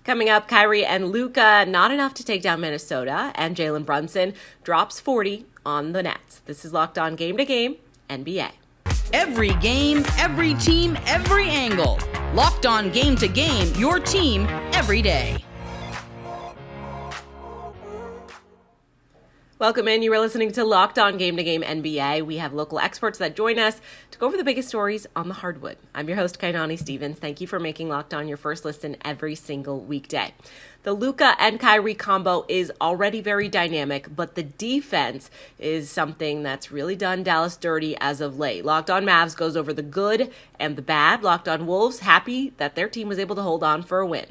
Coming up, Kyrie and Luka, not enough to take down Minnesota, and Jalen Brunson drops 40 on the Nets. This is Locked On Game to Game, NBA. Every game, every team, every angle. Locked On Game to Game, your team every day. Welcome in. You are listening to Locked On Game to Game NBA. We have local experts that join us to go over the biggest stories on the hardwood. I'm your host, Kainani Stevens. Thank you for making Locked On your first listen every single weekday. The Luka and Kyrie combo is already very dynamic, but the defense is something that's really done Dallas dirty as of late. Locked On Mavs goes over the good and the bad. Locked On Wolves, happy that their team was able to hold on for a win.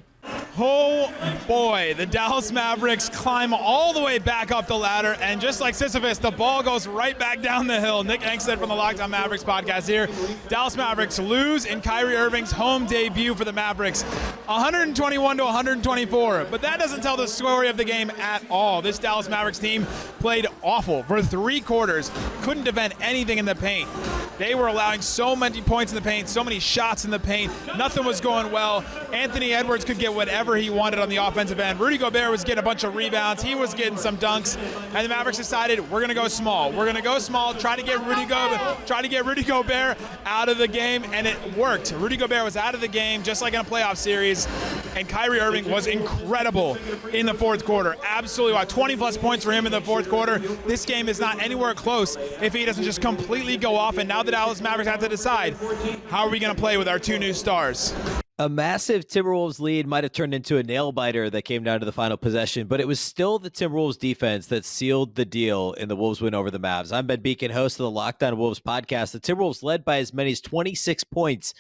Oh boy, the Dallas Mavericks climb all the way back up the ladder, and just like Sisyphus, the ball goes right back down the hill. Nick Angstead from the Locked On Mavericks podcast here. Dallas Mavericks lose in Kyrie Irving's home debut for the Mavericks, 121 to 124. But that doesn't tell the story of the game at all. This Dallas Mavericks team played awful for 3 quarters, couldn't defend anything in the paint. They were allowing so many points in the paint, so many shots in the paint. Nothing was going well. Anthony Edwards could get whatever he wanted on the offensive end. Rudy Gobert was getting a bunch of rebounds. He was getting some dunks. And the Mavericks decided, we're going to go small. We're going to go small, try to get Rudy Gobert out of the game, and it worked. Rudy Gobert was out of the game, just like in a playoff series. And Kyrie Irving was incredible in the fourth quarter. Absolutely. 20-plus points for him in the fourth quarter. This game is not anywhere close if he doesn't just completely go off. And now the Dallas Mavericks have to decide, how are we going to play with our 2 new stars? A massive Timberwolves lead might have turned into a nail-biter that came down to the final possession, but it was still the Timberwolves defense that sealed the deal in the Wolves win over the Mavs. I'm Ben Beacon, host of the Locked On Wolves podcast. The Timberwolves led by as many as 26 points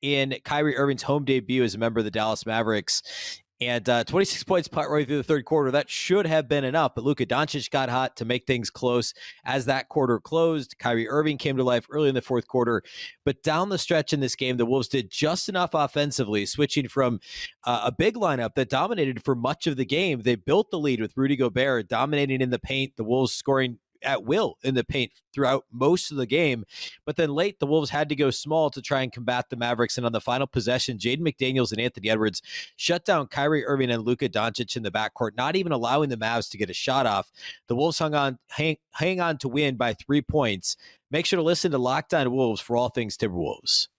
in Kyrie Irving's home debut as a member of the Dallas Mavericks. And 26 points partway through the third quarter. That should have been enough, but Luka Doncic got hot to make things close as that quarter closed. Kyrie Irving came to life early in the fourth quarter, but down the stretch in this game, the Wolves did just enough offensively, switching from a big lineup that dominated for much of the game. They built the lead with Rudy Gobert dominating in the paint, the Wolves scoring at will in the paint throughout most of the game. But then late, the Wolves had to go small to try and combat the Mavericks. And on the final possession, Jaden McDaniels and Anthony Edwards shut down Kyrie Irving and Luka Doncic in the backcourt, not even allowing the Mavs to get a shot off. The Wolves hang on to win by 3 points. Make sure to listen to Locked On Wolves for all things Timberwolves.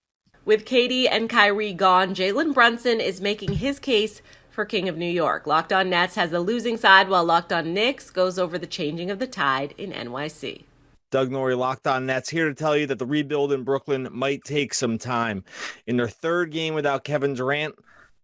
With Katie and Kyrie gone, Jalen Brunson is making his case for King of New York. Locked On Nets has the losing side, while Locked On Knicks goes over the changing of the tide in NYC. Doug Norrie, Locked On Nets, here to tell you that the rebuild in Brooklyn might take some time. In their third game without Kevin Durant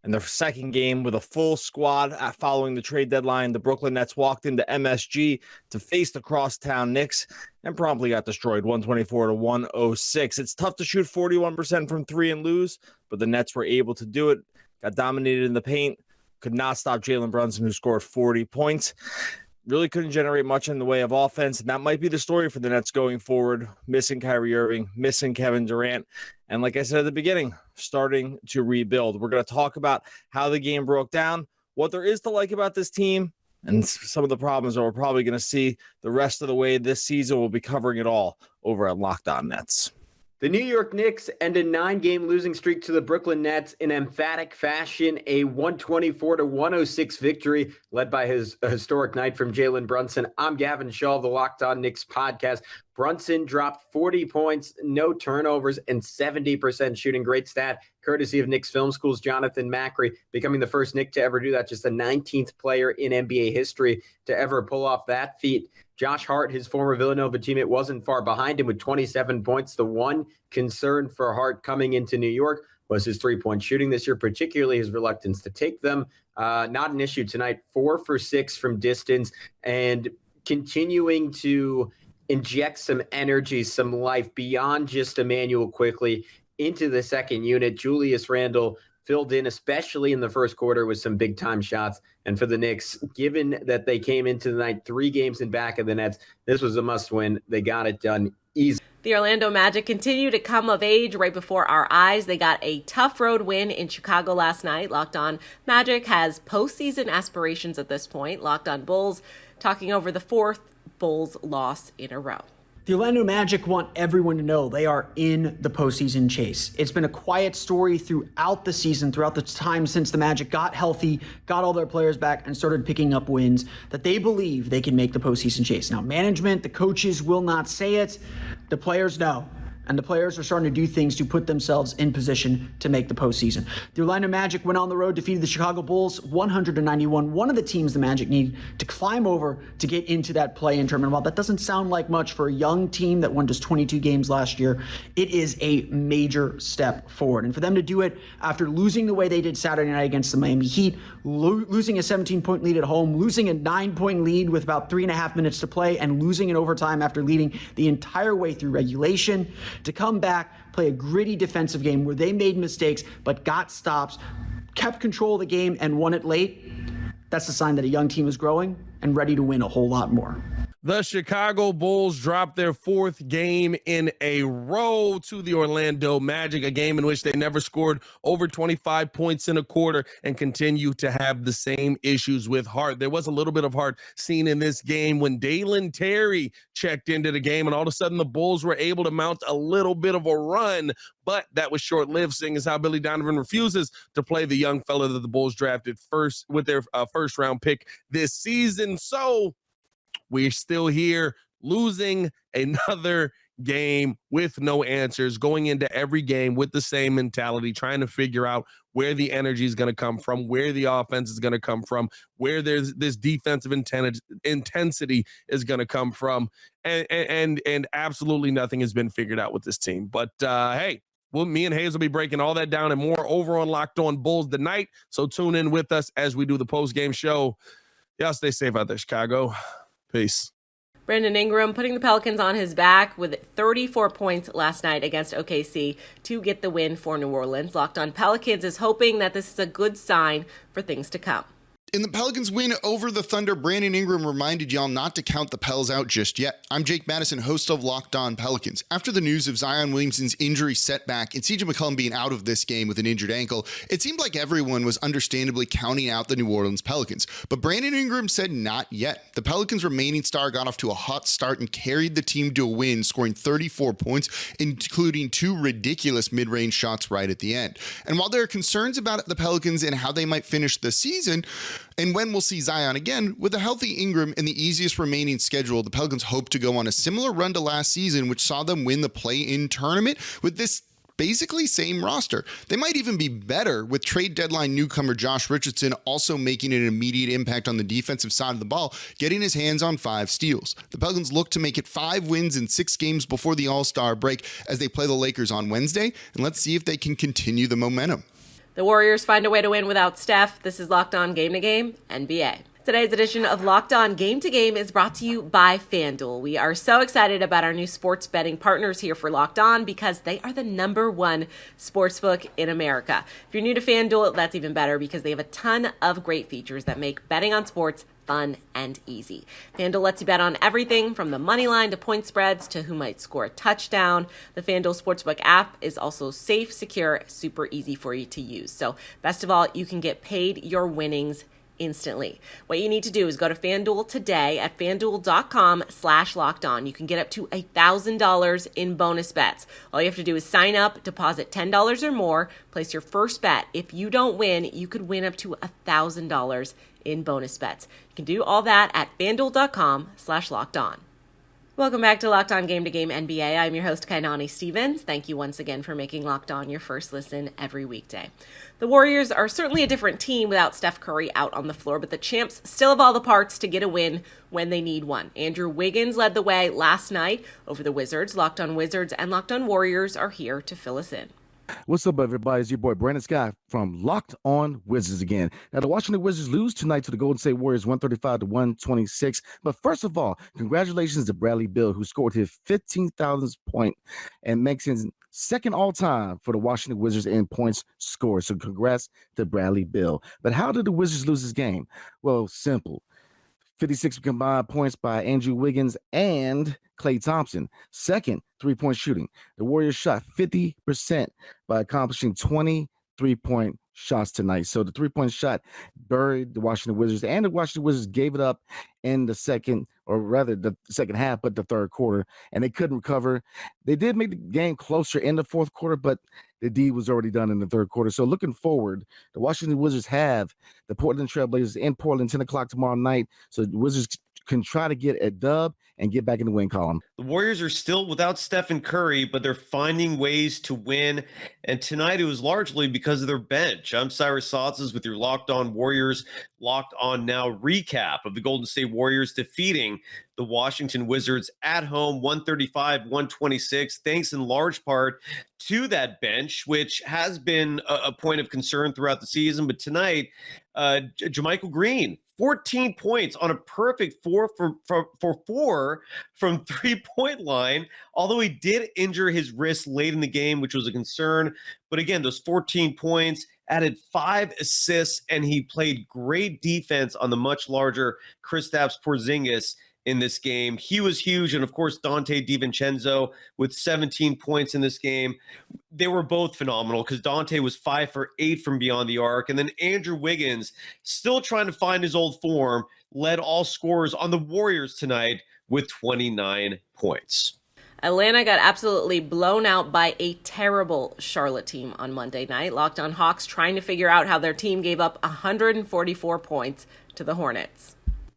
and their second game with a full squad following the trade deadline, the Brooklyn Nets walked into MSG to face the crosstown Knicks and promptly got destroyed 124 to 106. It's tough to shoot 41% from 3 and lose, but the Nets were able to do it. Got dominated in the paint. Could not stop Jalen Brunson, who scored 40 points. Really couldn't generate much in the way of offense, and that might be the story for the Nets going forward. Missing Kyrie Irving, missing Kevin Durant, and like I said at the beginning, starting to rebuild. We're going to talk about how the game broke down, what there is to like about this team, and some of the problems that we're probably going to see the rest of the way this season. We'll be covering it all over at Locked On Nets. The New York Knicks end a 9-game losing streak to the Brooklyn Nets in emphatic fashion, a 124 to 106 victory led by a historic night from Jalen Brunson. I'm Gavin Shaw of the Locked On Knicks podcast. Brunson dropped 40 points, no turnovers, and 70% shooting. Great stat, courtesy of Knicks Film School's Jonathan Macri, becoming the first Knick to ever do that, just the 19th player in NBA history to ever pull off that feat. Josh Hart, his former Villanova teammate, wasn't far behind him with 27 points. The one concern for Hart coming into New York was his three-point shooting this year, particularly his reluctance to take them. Not an issue tonight, 4 for 6 from distance, and continuing to inject some energy, some life beyond just Emmanuel Quickly into the second unit. Julius Randle filled in, especially in the first quarter, with some big-time shots. And for the Knicks, given that they came into the night 3 games in back of the Nets, this was a must-win. They got it done easy. The Orlando Magic continue to come of age right before our eyes. They got a tough road win in Chicago last night. Locked On Magic has postseason aspirations at this point. Locked On Bulls talking over the 4th Bulls loss in a row. The Orlando Magic want everyone to know they are in the postseason chase. It's been a quiet story throughout the season, throughout the time since the Magic got healthy, got all their players back, and started picking up wins, that they believe they can make the postseason chase. Now, management, the coaches will not say it. The players know. And the players are starting to do things to put themselves in position to make the postseason. The Orlando Magic went on the road, defeated the Chicago Bulls 100-91. One of the teams the Magic need to climb over to get into that play-in tournament. While that doesn't sound like much for a young team that won just 22 games last year, it is a major step forward. And for them to do it after losing the way they did Saturday night against the Miami Heat, losing a 17-point lead at home, losing a 9-point lead with about 3.5 minutes to play, and losing in overtime after leading the entire way through regulation, to come back, play a gritty defensive game where they made mistakes but got stops, kept control of the game, and won it late, that's a sign that a young team is growing and ready to win a whole lot more. The Chicago Bulls dropped their fourth game in a row to the Orlando Magic, a game in which they never scored over 25 points in a quarter and continue to have the same issues with heart. There was a little bit of heart seen in this game when Dalen Terry checked into the game, and all of a sudden the Bulls were able to mount a little bit of a run, but that was short-lived, seeing as how Billy Donovan refuses to play the young fella that the Bulls drafted first with their first-round pick this season. So we're still here losing another game with no answers, going into every game with the same mentality, trying to figure out where the energy is going to come from, where the offense is going to come from, where there's this defensive intensity is going to come from. And absolutely nothing has been figured out with this team. But hey, well, me and Hayes will be breaking all that down and more over on Locked On Bulls tonight. So tune in with us as we do the post-game show. Y'all stay safe out there, Chicago. Peace. Brandon Ingram putting the Pelicans on his back with 34 points last night against OKC to get the win for New Orleans. Locked On Pelicans is hoping that this is a good sign for things to come. In the Pelicans win over the Thunder, Brandon Ingram reminded y'all not to count the Pels out just yet. I'm Jake Madison, host of Locked On Pelicans. After the news of Zion Williamson's injury setback and CJ McCollum being out of this game with an injured ankle, it seemed like everyone was understandably counting out the New Orleans Pelicans. But Brandon Ingram said not yet. The Pelicans' remaining star got off to a hot start and carried the team to a win, scoring 34 points, including 2 ridiculous mid-range shots right at the end. And while there are concerns about the Pelicans and how they might finish the season, and when we'll see Zion again, with a healthy Ingram and the easiest remaining schedule, the Pelicans hope to go on a similar run to last season, which saw them win the play-in tournament with this basically same roster. They might even be better, with trade deadline newcomer Josh Richardson also making an immediate impact on the defensive side of the ball, getting his hands on 5 steals. The Pelicans look to make it 5 wins in 6 games before the All-Star break as they play the Lakers on Wednesday, and let's see if they can continue the momentum. The Warriors find a way to win without Steph. This is Locked On Game to Game, NBA. Today's edition of Locked On Game to Game is brought to you by FanDuel. We are so excited about our new sports betting partners here for Locked On because they are the #1 sportsbook in America. If you're new to FanDuel, that's even better because they have a ton of great features that make betting on sports fun and easy. FanDuel lets you bet on everything from the money line to point spreads to who might score a touchdown. The FanDuel Sportsbook app is also safe, secure, super easy for you to use. So best of all, you can get paid your winnings instantly. What you need to do is go to FanDuel today at FanDuel.com/lockedon. You can get up to $1,000 in bonus bets. All you have to do is sign up, deposit $10 or more, place your first bet. If you don't win, you could win up to $1,000 in bonus bets. You can do all that at FanDuel.com/lockedon. Welcome back to Locked On Game to Game NBA. I'm your host, Kainani Stevens. Thank you once again for making Locked On your first listen every weekday. The Warriors are certainly a different team without Steph Curry out on the floor, but the champs still have all the parts to get a win when they need one. Andrew Wiggins led the way last night over the Wizards. Locked On Wizards and Locked On Warriors are here to fill us in. What's up, everybody? It's your boy, Brandon Scott from Locked On Wizards again. Now, the Washington Wizards lose tonight to the Golden State Warriors 135-126. But first of all, congratulations to Bradley Beal, who scored his 15,000th point and makes his second all-time for the Washington Wizards in points scored. So congrats to Bradley Beal. But how did the Wizards lose this game? Well, simple. 56 combined points by Andrew Wiggins and Klay Thompson. Second, three-point shooting. The Warriors shot 50% by accomplishing 20 3-point shots tonight. So the 3-point shot buried the Washington Wizards, and the Washington Wizards gave it up in the second half, but the third quarter, and they couldn't recover. They did make the game closer in the fourth quarter, but the deed was already done in the third quarter. So looking forward, the Washington Wizards have the Portland Trailblazers in Portland, 10 o'clock tomorrow night. So the Wizards can try to get a dub and get back in the win column. The Warriors are still without Stephen Curry, but they're finding ways to win. And tonight it was largely because of their bench. I'm Cyrus Sauces with your Locked On Warriors, Locked On Now recap of the Golden State Warriors defeating the Washington Wizards at home 135-126, thanks in large part to that bench, which has been a point of concern throughout the season. But tonight, JaMychal Green, 14 points on a perfect 4 for 4 from three-point line, although he did injure his wrist late in the game, which was a concern. But again, those 14 points added 5 assists, and he played great defense on the much larger Kristaps Porzingis in this game. He was huge. And of course, Dante DiVincenzo with 17 points in this game. They were both phenomenal because Dante was 5 for 8 from beyond the arc. And then Andrew Wiggins, still trying to find his old form, led all scorers on the Warriors tonight with 29 points. Atlanta got absolutely blown out by a terrible Charlotte team on Monday night. Locked On Hawks trying to figure out how their team gave up 144 points to the Hornets.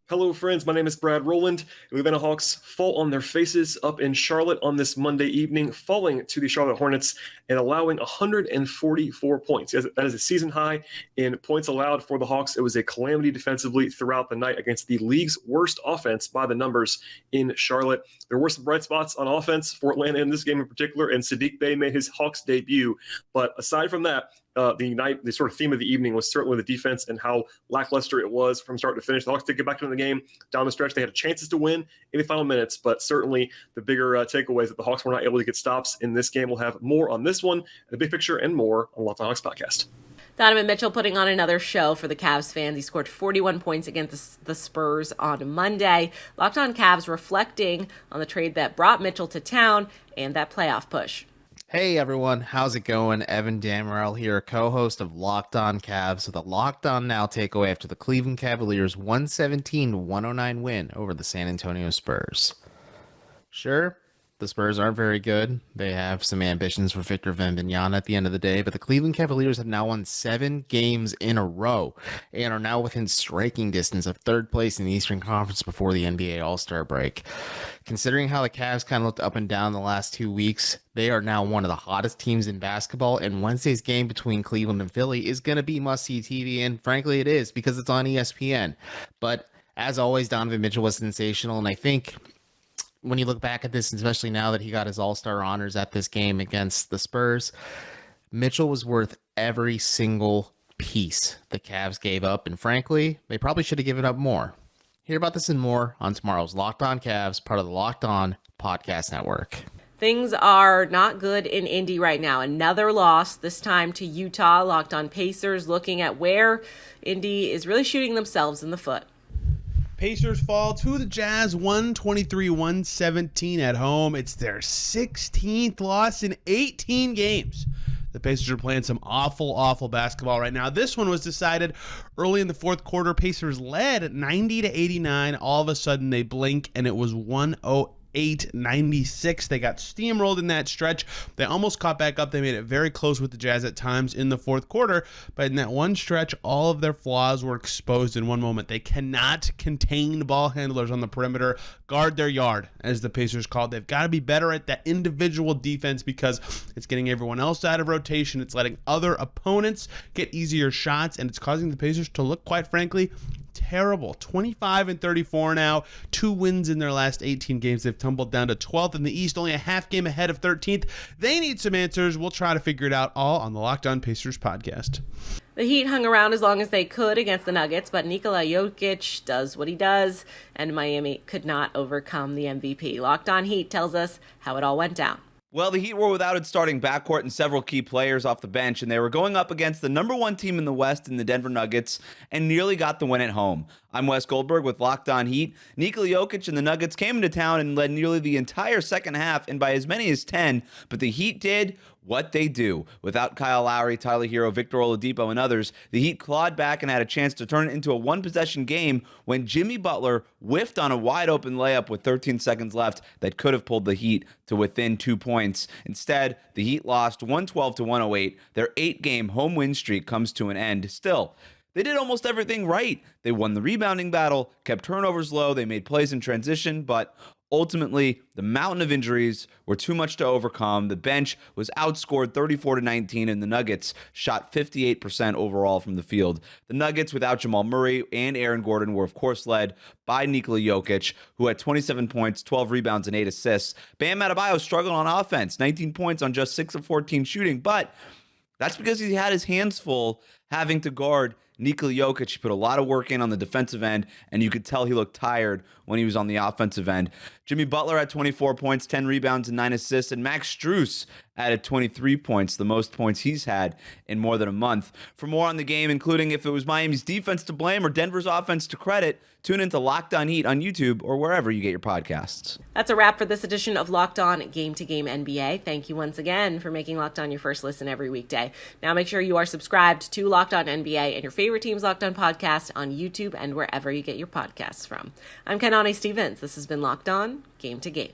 Hello, friends. My name is Brad Rowland. The Atlanta Hawks fall on their faces up in Charlotte on this Monday evening, falling to the Charlotte Hornets and allowing 144 points. That is a season high in points allowed for the Hawks. It was a calamity defensively throughout the night against the league's worst offense by the numbers in Charlotte. There were some bright spots on offense for Atlanta in this game in particular, and Saddiq Bey made his Hawks debut. But aside from that, the sort of theme of the evening was certainly the defense and how lackluster it was from start to finish. The Hawks did get back into the game down the stretch. They had chances to win in the final minutes, but certainly the bigger takeaway is that the Hawks were not able to get stops in this game. We'll have more on this one, the big picture, and more on Locked On Hawks podcast. Donovan Mitchell putting on another show for the Cavs fans. He scored 41 points against the Spurs on Monday. Locked On Cavs reflecting on the trade that brought Mitchell to town and that playoff push. Hey everyone, how's it going? Evan Damrell here, co-host of Locked On Cavs with a Locked On Now takeaway after the Cleveland Cavaliers 117-109 win over the San Antonio Spurs. Sure, the Spurs aren't very good. They have some ambitions for Victor Wembanyama at the end of the day, but the Cleveland Cavaliers have now won 7 games in a row and are now within striking distance of third place in the Eastern Conference before the NBA All-Star break. Considering how the Cavs kind of looked up and down the last 2 weeks, they are now one of the hottest teams in basketball, and Wednesday's game between Cleveland and Philly is going to be must-see TV, and frankly it is because it's on ESPN. But as always, Donovan Mitchell was sensational, and I think when you look back at this, especially now that he got his All-Star honors at this game against the Spurs, Mitchell was worth every single piece the Cavs gave up, and frankly, they probably should have given up more. Hear about this and more on tomorrow's Locked On Cavs, part of the Locked On Podcast Network. Things are not good in Indy right now. Another loss, this time to Utah. Locked On Pacers, looking at where Indy is really shooting themselves in the foot. Pacers fall to the Jazz 123-117 at home. It's their 16th loss in 18 games. The Pacers are playing some awful basketball right now. This one was decided early in the fourth quarter. Pacers led 90-89. All of a sudden they blink and it was 108-96. They got steamrolled in that stretch. They almost caught back up. They made it very close with the Jazz at times in the fourth quarter, but in that one stretch, all of their flaws were exposed in one moment. They cannot contain ball handlers on the perimeter, guard their yard, as the Pacers called. They've got to be better at that individual defense because it's getting everyone else out of rotation. It's letting other opponents get easier shots, and it's causing the Pacers to look, quite frankly, terrible. 25-34 now, 2 wins in their last 18 games. They've tumbled down to 12th in the East, only a half game ahead of 13th. They need some answers. We'll try to figure it out all on the Locked On Pacers podcast. The Heat hung around as long as they could against the Nuggets, but Nikola Jokic does what he does, and Miami could not overcome the MVP. Locked On Heat tells us how it all went down. Well, the Heat were without its starting backcourt and several key players off the bench, and they were going up against the number 1 team in the West in the Denver Nuggets and nearly got the win at home. I'm Wes Goldberg with Locked On Heat. Nikola Jokic and the Nuggets came into town and led nearly the entire second half and by as many as 10, but the Heat did what they do. Without Kyle Lowry, Tyler Hero, Victor Oladipo, and others, the Heat clawed back and had a chance to turn it into a one-possession game when Jimmy Butler whiffed on a wide-open layup with 13 seconds left that could have pulled the Heat to within 2 points. Instead, the Heat lost 112-108. Their 8-game home win streak comes to an end. Still, they did almost everything right. They won the rebounding battle, kept turnovers low, they made plays in transition, but ultimately, the mountain of injuries were too much to overcome. The bench was outscored 34-19, and the Nuggets shot 58% overall from the field. The Nuggets, without Jamal Murray and Aaron Gordon, were of course led by Nikola Jokic, who had 27 points, 12 rebounds, and 8 assists. Bam Adebayo struggled on offense, 19 points on just 6 of 14 shooting, but that's because he had his hands full having to guard Nikola Jokic. He put a lot of work in on the defensive end, and you could tell he looked tired when he was on the offensive end. Jimmy Butler had 24 points, 10 rebounds, and 9 assists, and Max Strus added 23 points, the most points he's had in more than a month. For more on the game, including if it was Miami's defense to blame or Denver's offense to credit, tune into Locked On Heat on YouTube or wherever you get your podcasts. That's a wrap for this edition of Locked On Game to Game NBA. Thank you once again for making Locked On your first listen every weekday. Now make sure you are subscribed to Locked On NBA and your favorite team's Locked On podcast on YouTube and wherever you get your podcasts from. I'm Kanani Stevens. This has been Locked On Game to Game.